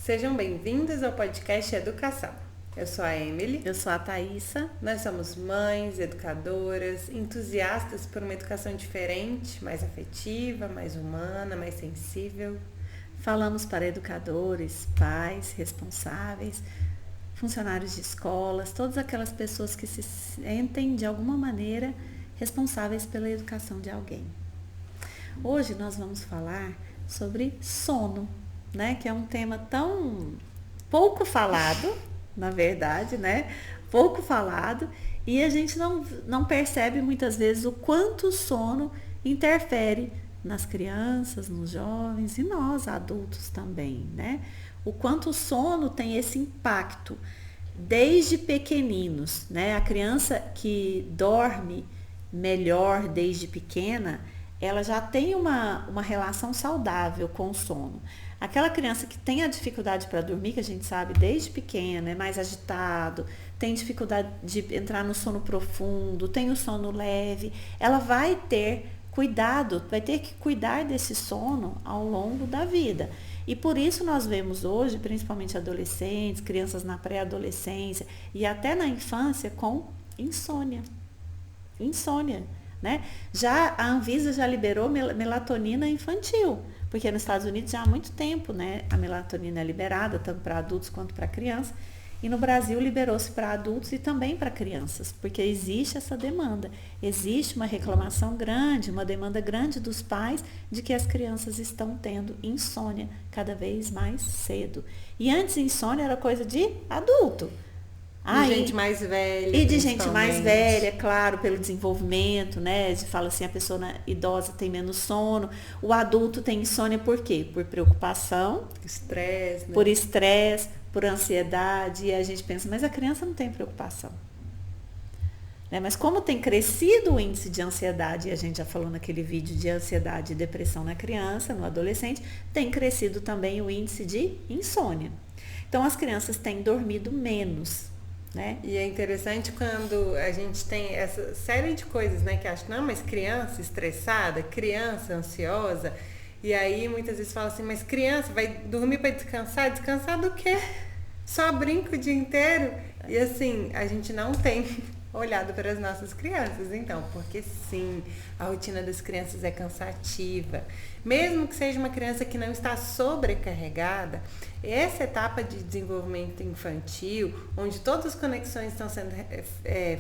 Sejam bem-vindos ao podcast Educação. Eu sou a Emily. Eu sou a Thaísa. Nós somos mães, educadoras, entusiastas por uma educação diferente, mais afetiva, mais humana, mais sensível. Falamos para educadores, pais, responsáveis, funcionários de escolas, todas aquelas pessoas que se sentem de alguma maneira responsáveis pela educação de alguém. Hoje nós vamos falar sobre sono, né? Que é um tema tão pouco falado, na verdade, né? Pouco falado, e a gente não percebe muitas vezes o quanto o sono interfere nas crianças, nos jovens e nós adultos também, né? O quanto o sono tem esse impacto desde pequeninos, né? A criança que dorme melhor desde pequena, ela já tem uma relação saudável com o sono. Aquela criança que tem a dificuldade para dormir, que a gente sabe desde pequena, é mais agitado, tem dificuldade de entrar no sono profundo, tem o sono leve, ela vai ter cuidado, vai ter que cuidar desse sono ao longo da vida. E por isso nós vemos hoje, principalmente adolescentes, crianças na pré-adolescência e até na infância com insônia. Insônia, né? Já a Anvisa já liberou melatonina infantil, porque nos Estados Unidos já há muito tempo, né, a melatonina é liberada tanto para adultos quanto para crianças. E no Brasil liberou-se para adultos e também para crianças, porque existe essa demanda. Existe uma reclamação grande, uma demanda grande dos pais de que as crianças estão tendo insônia cada vez mais cedo. E antes insônia era coisa de adulto. De gente mais velha. E de gente mais velha, claro, pelo desenvolvimento, né? Fala assim, a pessoa idosa tem menos sono. O adulto tem insônia por quê? Por preocupação. Estresse, né? Por estresse, por ansiedade. E a gente pensa, mas a criança não tem preocupação. Né? Mas como tem crescido o índice de ansiedade, e a gente já falou naquele vídeo de ansiedade e depressão na criança, no adolescente, tem crescido também o índice de insônia. Então as crianças têm dormido menos. Né? E é interessante quando a gente tem essa série de coisas, né? Que acha, não, mas criança estressada, criança ansiosa, e aí muitas vezes fala assim, mas criança vai dormir para descansar? Descansar do quê? Só brinca o dia inteiro? E assim, a gente não tem olhado para as nossas crianças, então, porque sim, a rotina das crianças é cansativa. Mesmo que seja uma criança que não está sobrecarregada, essa etapa de desenvolvimento infantil, onde todas as conexões estão sendo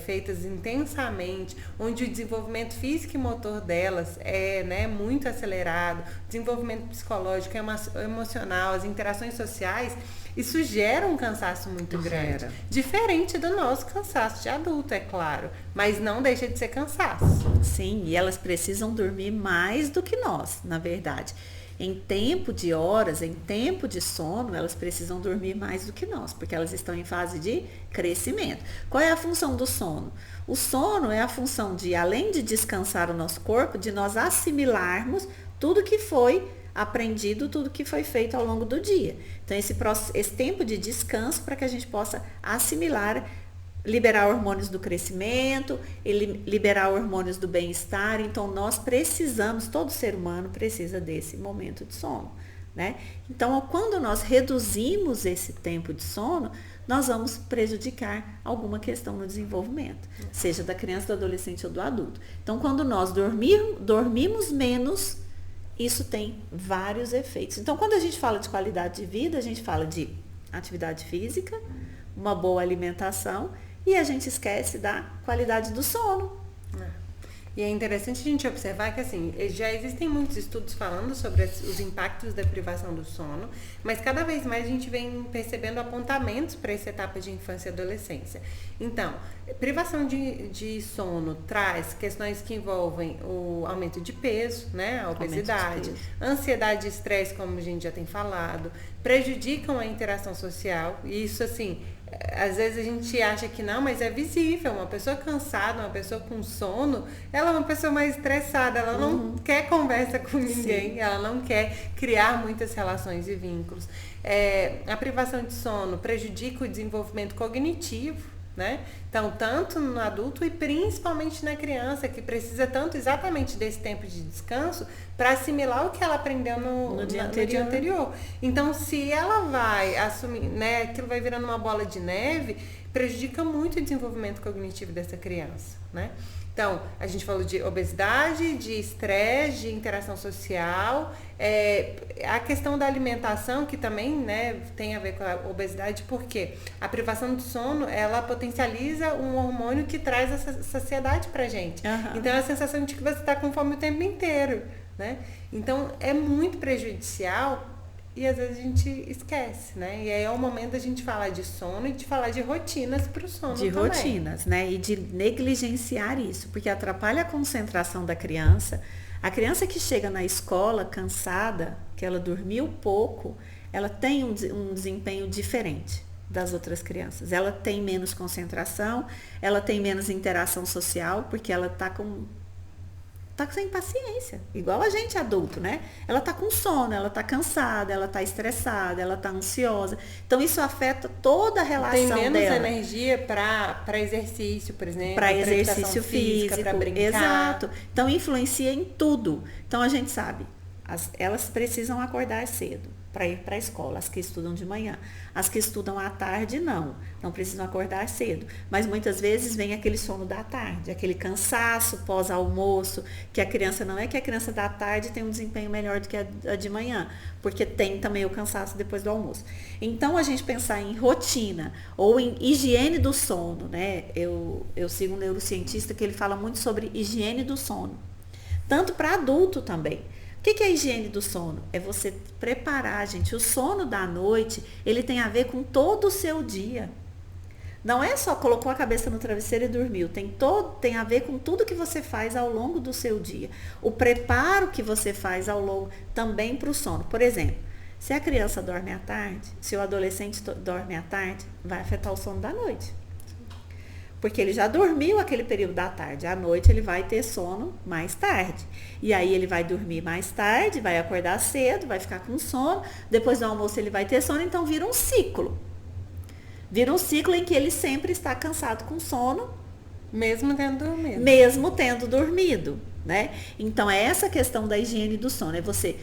feitas intensamente, onde o desenvolvimento físico e motor delas é, né, muito acelerado, o desenvolvimento psicológico, emocional, as interações sociais, isso gera um cansaço muito grande. Diferente do nosso cansaço de adulto, é claro, mas não deixa de ser cansaço. Sim, e elas precisam dormir mais do que nós, na verdade. Em tempo de horas, em tempo de sono, elas precisam dormir mais do que nós, porque elas estão em fase de crescimento. Qual é a função do sono? O sono é a função de, além de descansar o nosso corpo, de nós assimilarmos tudo que foi aprendido, tudo que foi feito ao longo do dia. Então, esse tempo de descanso para que a gente possa assimilar, liberar hormônios do crescimento, liberar hormônios do bem-estar. Então, nós precisamos, todo ser humano precisa desse momento de sono, né? Então, quando nós reduzimos esse tempo de sono, nós vamos prejudicar alguma questão no desenvolvimento, seja da criança, do adolescente ou do adulto. Então, quando nós dormimos menos, isso tem vários efeitos. Então, quando a gente fala de qualidade de vida, a gente fala de atividade física, uma boa alimentação, e a gente esquece da qualidade do sono. E é interessante a gente observar que, assim, já existem muitos estudos falando sobre os impactos da privação do sono, mas cada vez mais a gente vem percebendo apontamentos para essa etapa de infância e adolescência. Então, privação de sono traz questões que envolvem o aumento de peso, né, a obesidade, ansiedade e estresse, como a gente já tem falado, prejudicam a interação social, e isso, assim, às vezes a gente acha que não, mas é visível. Uma pessoa cansada, uma pessoa com sono, ela é uma pessoa mais estressada, ela não quer conversa com ninguém, ela não quer criar muitas relações e vínculos. A privação de sono prejudica o desenvolvimento cognitivo, né? Então, tanto no adulto e principalmente na criança, que precisa tanto exatamente desse tempo de descanso para assimilar o que ela aprendeu no dia anterior. Então, se ela vai assumir, né, aquilo vai virando uma bola de neve, prejudica muito o desenvolvimento cognitivo dessa criança, né? Então, a gente falou de obesidade, de estresse, de interação social, a questão da alimentação, que também, né, tem a ver com a obesidade, porque a privação de sono, ela potencializa um hormônio que traz essa saciedade pra gente. Aham. Então, é a sensação de que você está com fome o tempo inteiro, né? Então, é muito prejudicial e às vezes a gente esquece, né? E aí é o momento da gente falar de sono e de falar de rotinas para o sono de também. rotinas, né? E de negligenciar isso, porque atrapalha a concentração da criança. A criança que chega na escola cansada, que ela dormiu pouco, ela tem um desempenho diferente das outras crianças. Ela tem menos concentração, ela tem menos interação social, porque ela tá sem paciência, igual a gente adulto, né? Ela tá com sono, ela tá cansada, ela tá estressada, ela tá ansiosa. Então isso afeta toda a relação dela. Tem menos energia para exercício, por exemplo, para exercício físico, para brincar. Exato. Então influencia em tudo. Então a gente sabe, elas precisam acordar cedo para ir para a escola, as que estudam de manhã. As que estudam à tarde, não precisam acordar cedo. Mas muitas vezes vem aquele sono da tarde, aquele cansaço pós-almoço, que a criança, não é que a criança da tarde tem um desempenho melhor do que a de manhã, porque tem também o cansaço depois do almoço. Então, a gente pensar em rotina ou em higiene do sono, né? Eu sigo um neurocientista que ele fala muito sobre higiene do sono, tanto para adulto também. O que é a higiene do sono? É você preparar, gente. O sono da noite, ele tem a ver com todo o seu dia. Não é só colocou a cabeça no travesseiro e dormiu. Tem a ver com tudo que você faz ao longo do seu dia. O preparo que você faz ao longo também para o sono. Por exemplo, se a criança dorme à tarde, se o adolescente dorme à tarde, vai afetar o sono da noite. Porque ele já dormiu aquele período da tarde. À noite ele vai ter sono mais tarde. E aí ele vai dormir mais tarde, vai acordar cedo, vai ficar com sono. Depois do almoço ele vai ter sono, então vira um ciclo. Vira um ciclo em que ele sempre está cansado com sono. Mesmo tendo dormido. Mesmo tendo dormido, né? Então é essa questão da higiene do sono. É você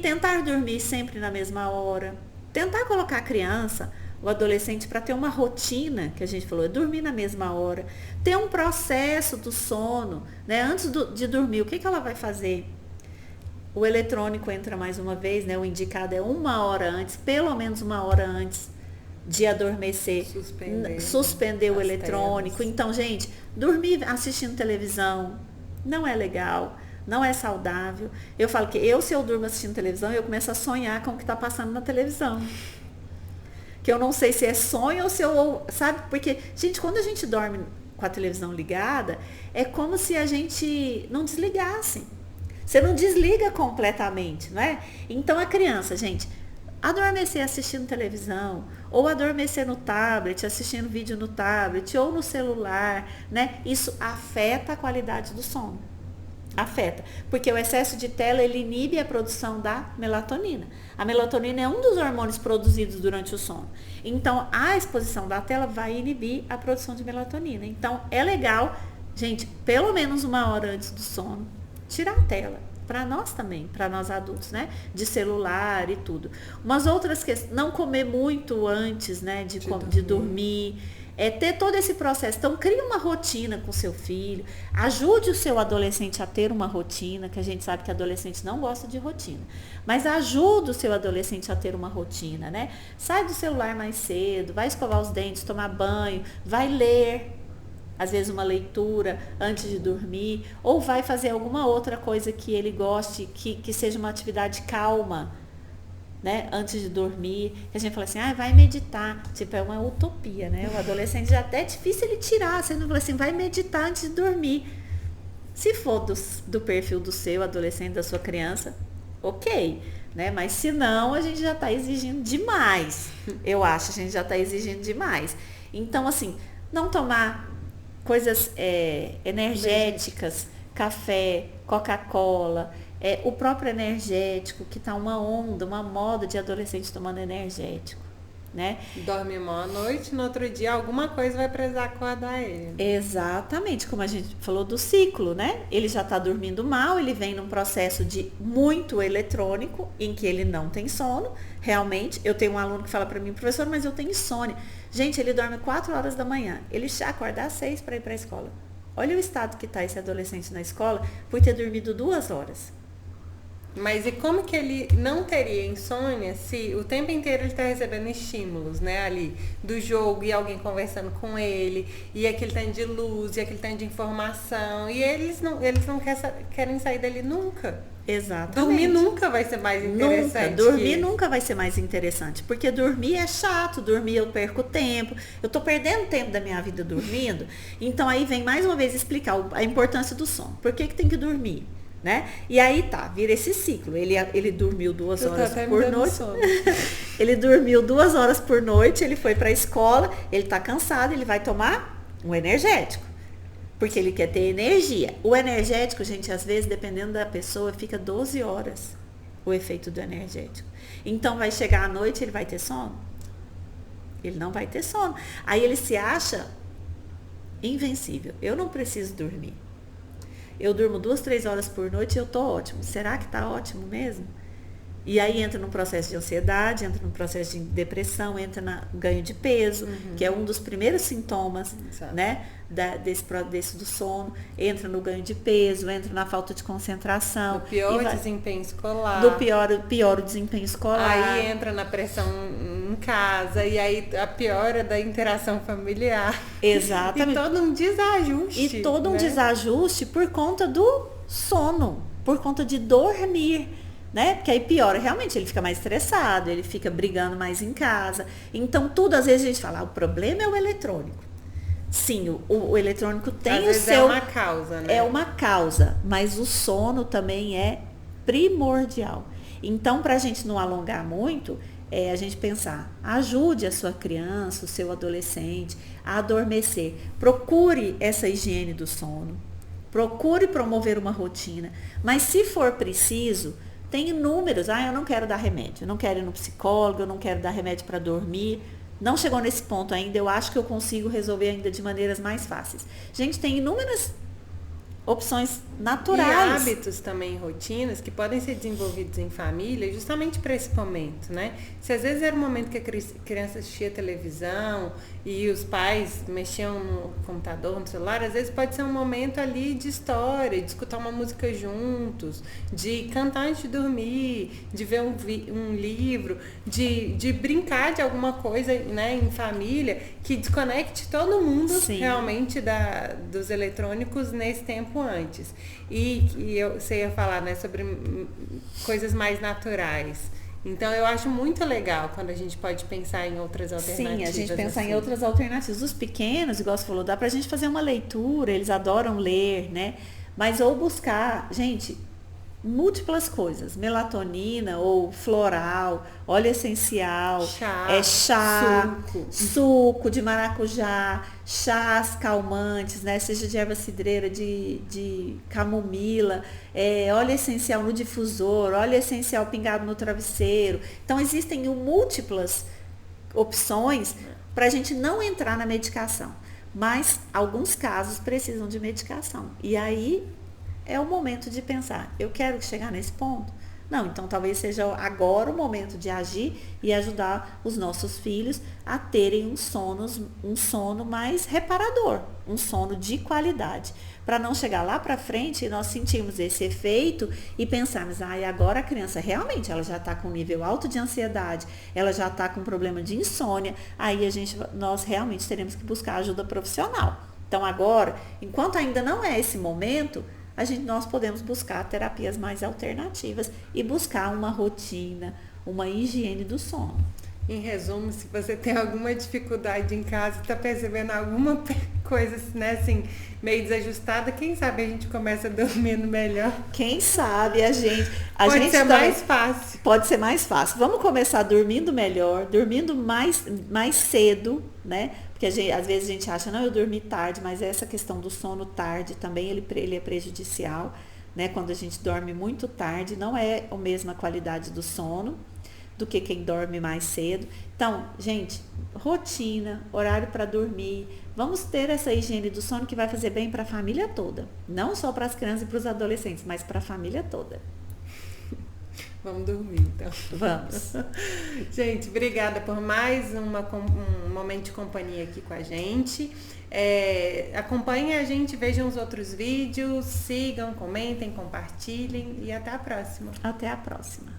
tentar dormir sempre na mesma hora. Tentar colocar a criança, o adolescente, para ter uma rotina, que a gente falou, é dormir na mesma hora, ter um processo do sono, né? Antes de dormir, o que ela vai fazer? O eletrônico entra mais uma vez, né? O indicado é 1 hora antes, pelo menos 1 hora antes de adormecer, suspender o eletrônico. Telas. Então, gente, dormir assistindo televisão não é legal, não é saudável. Eu falo que se eu durmo assistindo televisão, eu começo a sonhar com o que está passando na televisão. Que eu não sei se é sonho ou se eu... Sabe? Porque, gente, quando a gente dorme com a televisão ligada, é como se a gente não desligasse. Você não desliga completamente, não é? Então, a criança, gente, adormecer assistindo televisão, ou adormecer no tablet, assistindo vídeo no tablet, ou no celular, né? Isso afeta a qualidade do sono. Afeta, porque o excesso de tela, ele inibe a produção da melatonina. A melatonina é um dos hormônios produzidos durante o sono. Então, a exposição da tela vai inibir a produção de melatonina. Então, é legal, gente, pelo menos 1 hora antes do sono, tirar a tela. Para nós também, para nós adultos, né? De celular e tudo. Umas outras questões, não comer muito antes, né? De dormir. Ter todo esse processo. Então, crie uma rotina com seu filho. Ajude o seu adolescente a ter uma rotina, que a gente sabe que adolescente não gosta de rotina. Mas ajude o seu adolescente a ter uma rotina, né? Sai do celular mais cedo, vai escovar os dentes, tomar banho, vai ler, às vezes uma leitura antes de dormir, ou vai fazer alguma outra coisa que ele goste, que seja uma atividade calma, né, antes de dormir, que a gente fala assim, vai meditar, tipo, é uma utopia, né, o adolescente já até é difícil ele tirar, você não fala assim, vai meditar antes de dormir. Se for do perfil do seu adolescente, da sua criança, ok, né, mas se não, a gente já está exigindo demais, eu acho, a gente já está exigindo demais. Então, assim, não tomar coisas energéticas, café, Coca-Cola, o próprio energético, que está uma moda de adolescente tomando energético. né? Dorme mal à noite, no outro dia alguma coisa vai precisar acordar ele. Exatamente, como a gente falou do ciclo, né? Ele já está dormindo mal, ele vem num processo de muito eletrônico, em que ele não tem sono. Realmente, eu tenho um aluno que fala para mim, professor, mas eu tenho insônia. Gente, ele dorme 4 horas da manhã, ele já acorda às 6 para ir para a escola. Olha o estado que está esse adolescente na escola por ter dormido 2 horas. Mas e como que ele não teria insônia se o tempo inteiro ele está recebendo estímulos, né, ali, do jogo e alguém conversando com ele, e aquele tanto de luz, e aquele tanto de informação, e eles não querem sair dali nunca. Exatamente. Dormir nunca vai ser mais interessante. Dormir nunca vai ser mais interessante, porque dormir é chato, dormir eu perco tempo, eu tô perdendo tempo da minha vida dormindo, então aí vem mais uma vez explicar a importância do sono. Por que tem que dormir? Né? E aí vira esse ciclo. Ele dormiu 2 horas por noite. Ele dormiu 2 horas por noite, ele foi para a escola, ele está cansado, ele vai tomar um energético. Porque ele quer ter energia. O energético, gente, às vezes, dependendo da pessoa, fica 12 horas o efeito do energético. Então vai chegar à noite, ele vai ter sono? Ele não vai ter sono. Aí ele se acha invencível. Eu não preciso dormir. Eu durmo 2, 3 horas por noite e eu tô ótimo. Será que tá ótimo mesmo? E aí entra no processo de ansiedade, entra no processo de depressão, entra no ganho de peso, que é um dos primeiros sintomas, né, desse do sono. Entra no ganho de peso, entra na falta de concentração. Do pior desempenho escolar. Do pior o desempenho escolar. Aí entra na pressão em casa, e aí a piora da interação familiar. Exatamente. E todo um desajuste. E todo um desajuste por conta do sono, por conta de dormir. Né? Porque aí piora, realmente ele fica mais estressado, ele fica brigando mais em casa. Então tudo, às vezes a gente fala, o problema é o eletrônico. Sim, o eletrônico tem às o vezes seu... é uma causa, né? É uma causa, mas o sono também é primordial. Então, para a gente não alongar muito, a gente pensar, ajude a sua criança, o seu adolescente a adormecer. Procure essa higiene do sono. Procure promover uma rotina. Mas se for preciso... Tem inúmeros, eu não quero dar remédio, eu não quero ir no psicólogo, eu não quero dar remédio para dormir. Não chegou nesse ponto ainda, eu acho que eu consigo resolver ainda de maneiras mais fáceis. Gente, tem inúmeras opções naturais. E hábitos também, rotinas, que podem ser desenvolvidos em família justamente para esse momento, né? Se às vezes era um momento que a criança assistia televisão e os pais mexiam no computador, no celular, às vezes pode ser um momento ali de história, de escutar uma música juntos, de cantar antes de dormir, de ver um livro, de brincar de alguma coisa, né, em família, que desconecte todo mundo realmente dos eletrônicos nesse tempo antes. E você ia falar, né, sobre coisas mais naturais. Então, eu acho muito legal quando a gente pode pensar em outras alternativas. Sim, a gente pensar em outras alternativas. Os pequenos, igual você falou, dá pra gente fazer uma leitura, eles adoram ler, né? Mas ou buscar, gente, múltiplas coisas, melatonina ou floral, óleo essencial, chá, suco de maracujá, chás calmantes, né? Seja de erva cidreira, de camomila, óleo essencial no difusor, óleo essencial pingado no travesseiro. Então existem múltiplas opções para a gente não entrar na medicação, mas alguns casos precisam de medicação. E aí é o momento de pensar, eu quero chegar nesse ponto? Não, então talvez seja agora o momento de agir e ajudar os nossos filhos a terem um sono mais reparador, um sono de qualidade. Para não chegar lá para frente e nós sentirmos esse efeito e pensarmos, agora a criança realmente ela já está com um nível alto de ansiedade, ela já está com problema de insônia, aí nós realmente teremos que buscar ajuda profissional. Então agora, enquanto ainda não é esse momento, nós podemos buscar terapias mais alternativas e buscar uma rotina, uma higiene do sono. Em resumo, se você tem alguma dificuldade em casa, está percebendo alguma coisa, né, assim, meio desajustada, quem sabe a gente começa dormindo melhor. Quem sabe Pode ser mais fácil. Pode ser mais fácil. Vamos começar dormindo melhor, dormindo mais cedo, né? Porque às vezes a gente acha, não, eu dormi tarde, mas essa questão do sono tarde também ele é prejudicial, né? Quando a gente dorme muito tarde, não é a mesma qualidade do sono, do que quem dorme mais cedo. Então, gente, rotina, horário para dormir, vamos ter essa higiene do sono que vai fazer bem para a família toda. Não só para as crianças e para os adolescentes, mas para a família toda. Vamos dormir, então. Vamos. Gente, obrigada por mais um momento de companhia aqui com a gente. Acompanhem a gente, vejam os outros vídeos, sigam, comentem, compartilhem e até a próxima. Até a próxima.